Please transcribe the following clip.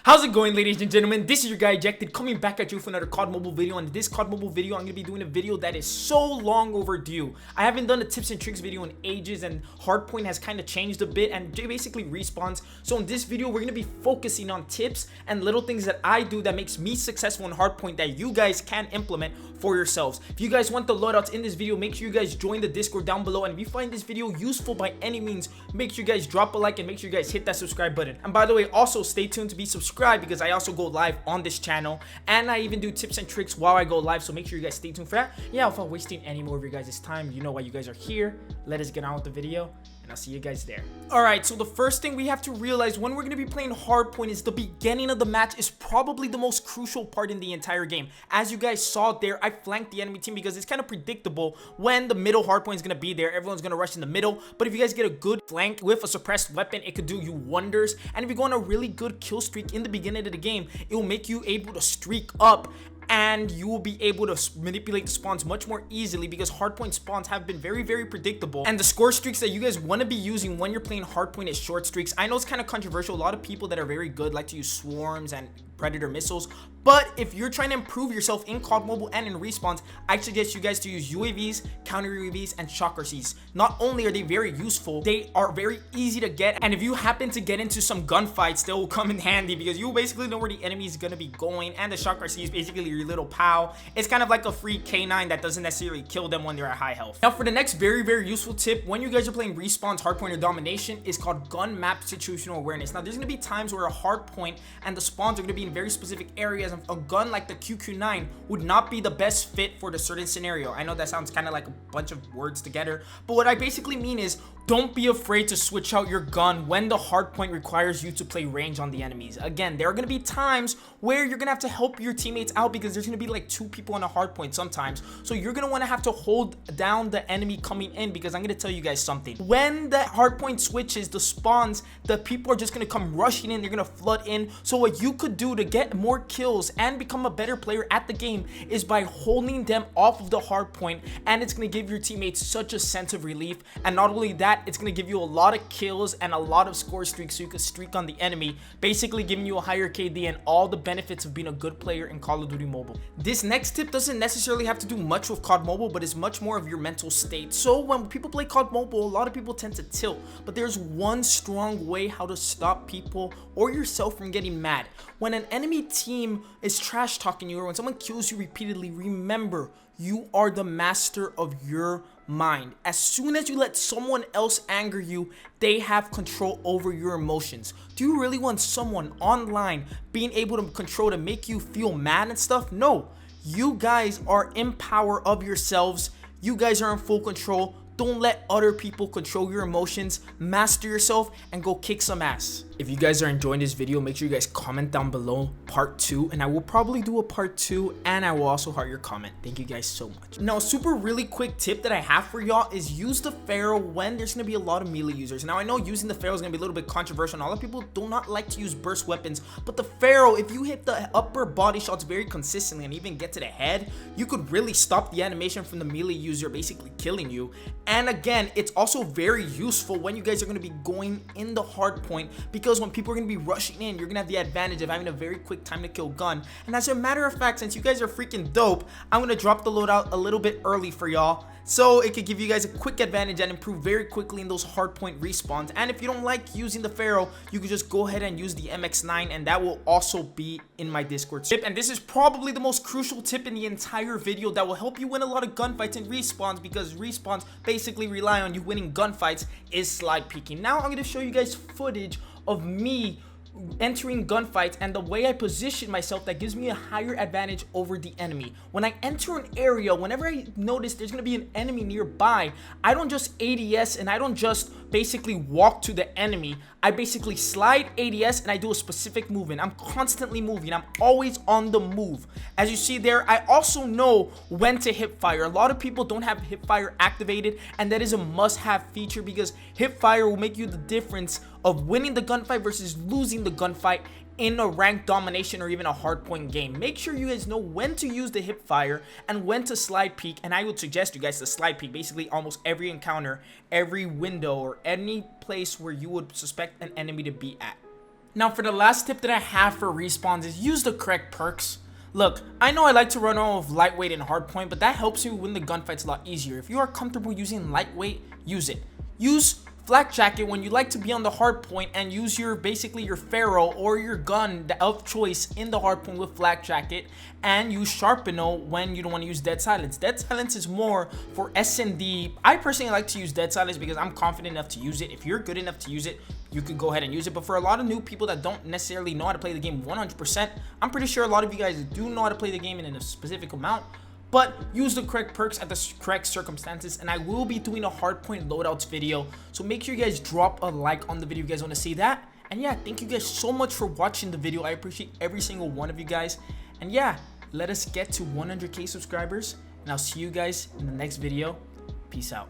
How's it going, ladies and gentlemen? This is your guy Ejected coming back at you for another COD mobile video. And in this COD mobile video, I'm going to be doing a video that is so long overdue. I haven't done a tips and tricks video in ages, and hardpoint has kind of changed a bit and basically respawns. So in this video, we're going to be focusing on tips and little things that I do that makes me successful in hardpoint that you guys can implement for yourselves. If you guys want the loadouts in this video, make sure you guys join the Discord down below. And if you find this video useful by any means, make sure you guys drop a like and make sure you guys hit that subscribe button. And by the way, also stay tuned to be subscribed, because I also go live on this channel and I even do tips and tricks while I go live, so make sure you guys stay tuned for that. Yeah, without wasting any more of your guys' time, you know why you guys are here. Let us get on with the video and I'll see you guys there. Alright, so the first thing we have to realize when we're going to be playing hardpoint is the beginning of the match is probably the most crucial part in the entire game. As you guys saw there, I flanked the enemy team because it's kind of predictable when the middle hardpoint is going to be there. Everyone's going to rush in the middle, but if you guys get a good flank with a suppressed weapon, it could do you wonders. And if you go on a really good kill streak in the beginning of the game, it will make you able to streak up and you will be able to manipulate the spawns much more easily, because hardpoint spawns have been very predictable. And the score streaks that you guys want to be using when you're playing hardpoint is short streaks. I know it's kind of controversial. A lot of people that are very good like to use swarms and predator missiles, but if you're trying to improve yourself in COD Mobile and in respawns, I suggest you guys to use UAVs, counter UAVs, and shock RCs. Not only are they very useful, they are very easy to get, and if you happen to get into some gunfights, they will come in handy because you basically know where the enemy is going to be going, and the shock RC is basically your little pal. It's kind of like a free K9 that doesn't necessarily kill them when they're at high health. Now for the next very useful tip when you guys are playing respawns, hardpoint, or domination is called gun map situational awareness. Now there's going to be times where a hardpoint and the spawns are going to be in very specific areas, and a gun like the QQ9 would not be the best fit for the certain scenario. I know that sounds kind of like a bunch of words together, but what I basically mean is don't be afraid to switch out your gun when the hardpoint requires you to play range on the enemies. Again, there are going to be times where you're going to have to help your teammates out because there's going to be like 2 people on a hardpoint sometimes, so you're going to want to have to hold down the enemy coming in, because I'm going to tell you guys something. When the hardpoint switches, the spawns, the people are just going to come rushing in, they're going to flood in. So what you could do to get more kills and become a better player at the game is by holding them off of the hardpoint, and it's going to give your teammates such a sense of relief. And not only that, it's going to give you a lot of kills and a lot of score streaks, so you can streak on the enemy, basically giving you a higher KD and all the benefits of being a good player in Call of Duty Mobile. This next tip doesn't necessarily have to do much with COD Mobile, but is much more of your mental state. So when people play COD Mobile, a lot of people tend to tilt, but there's one strong way how to stop people or yourself from getting mad. When an enemy team is trash talking you, or when someone kills you repeatedly, remember, you are the master of your mind. As soon as you let someone else anger you, they have control over your emotions. Do you really want someone online being able to control to make you feel mad and stuff? No, you guys are in power of yourselves. You guys are in full control. Don't let other people control your emotions. Master yourself and go kick some ass. If you guys are enjoying this video, make sure you guys comment down below part 2, and I will probably do a part 2, and I will also heart your comment. Thank you guys so much. Now, a super really quick tip that I have for y'all is use the Pharaoh when there's going to be a lot of melee users. Now, I know using the Pharaoh is going to be a little bit controversial, and a lot of people do not like to use burst weapons, but the Pharaoh, if you hit the upper body shots very consistently and even get to the head, you could really stop the animation from the melee user basically killing you. And again, it's also very useful when you guys are going to be going in the hard point, because when people are going to be rushing in, you're going to have the advantage of having a very quick time to kill gun. And as a matter of fact, since you guys are freaking dope, I'm going to drop the loadout a little bit early for y'all, so it could give you guys a quick advantage and improve very quickly in those hardpoint respawns. And if you don't like using the Pharaoh, you can just go ahead and use the MX9, and that will also be in my Discord tip. And this is probably the most crucial tip in the entire video that will help you win a lot of gunfights and respawns, because respawns basically rely on you winning gunfights, is slide peeking. Now I'm going to show you guys footage of me entering gunfights and the way I position myself that gives me a higher advantage over the enemy. When I enter an area, whenever I notice there's going to be an enemy nearby, I don't just ADS and I don't just basically walk to the enemy. I basically slide ADS and I do a specific movement. I'm constantly moving. I'm always on the move. As you see there, I also know when to hip fire. A lot of people don't have hip fire activated, and that is a must-have feature, because hip fire will make you the difference of winning the gunfight versus losing the gunfight in a ranked domination or even a hardpoint game. Make sure you guys know when to use the hip fire and when to slide peek, and I would suggest you guys to slide peek basically almost every encounter, every window, or any place where you would suspect an enemy to be at. Now for the last tip that I have for respawns is use the correct perks. Look, I know I like to run off of lightweight and hardpoint, but that helps you win the gunfights a lot easier. If you are comfortable using lightweight, use it. Use flak jacket when you like to be on the hardpoint, and use your basically your Pharaoh or your gun of choice in the hardpoint with flak jacket, and use sharpeno when you don't want to use dead silence. Dead silence is more for S&D. I personally like to use dead silence because I'm confident enough to use it. If you're good enough to use it, you could go ahead and use it. But for a lot of new people that don't necessarily know how to play the game 100%, I'm pretty sure a lot of you guys do know how to play the game in a specific amount. But use the correct perks at the correct circumstances, and I will be doing a hardpoint loadouts video, so make sure you guys drop a like on the video if you guys want to see that. And yeah, thank you guys so much for watching the video. I appreciate every single one of you guys. And yeah, let us get to 100k subscribers, and I'll see you guys in the next video. Peace out.